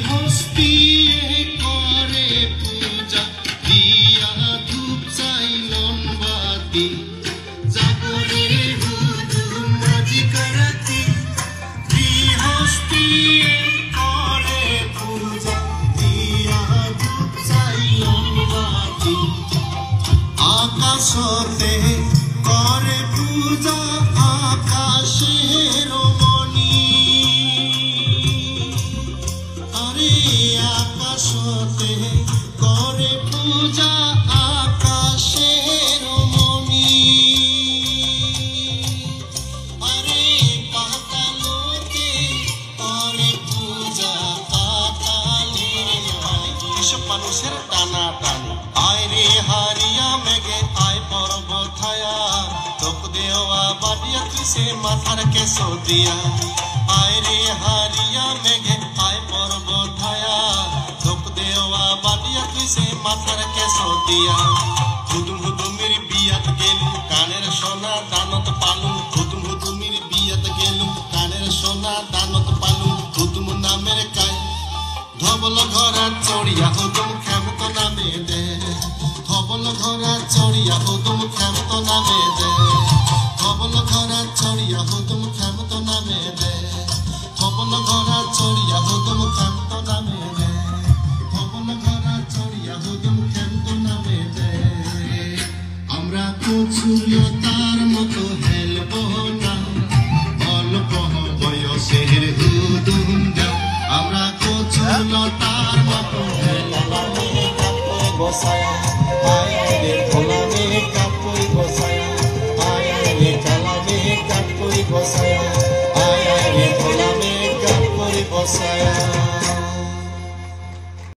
হস্তি করে পূজা দিয়া ধূপ চাইলন বাতি জাগরে হুদুম মাঝি কারাতি হস্তি করে পূজা দিয়া ধূপ চাইলন বাতি আকাশতে করে পূজা আকাশের মণি আরে আকাশতে করে পূজা আকাশের মণি আরে পাতালতে করে পূজা পাতালের মণি এসব মানুষের টানা টানি আয় রে হারিয়া মেঘে আয় পর্বত ছায়া তোক দেওয়া বাটিয়া তুই সে মাথার কেশো দিয়া আয় রে হারিয়া মেঘে আয় পর্বত ছায়া তোক দেওয়া বাটিয়া তুই সে মাথার কেশো দিয়া হুদুম হুদুমির বিয়াত গেলু কানের সোনা দানত পালু হুদুম হুদুমির বিয়াত গেলু কানের সোনা দানত পালু হুদুম নামের কায় ধবল ঘরা চড়িয়া হুদুম খেমত নামে দে ধবল ঘরা চড়িয়া হুদুম খেমত নামে দে ধবল ঘরা চড়িয়া হুদুম খেমত নামে দে ধবল ঘরা চড়িয়া হুদুম খেমত নামে দে ধবল ঘরা চড়িয়া হুদুম খেমত নামে দে আমরা কচুলতার মতো হেলব না অল্প বয়সের হুদুম দেও আমরা কচুলতার মতো হেলব গোসায়া আয়ে কালামে কাপুই গোসায়া আয়ে কালামে কাপুই গোসায়া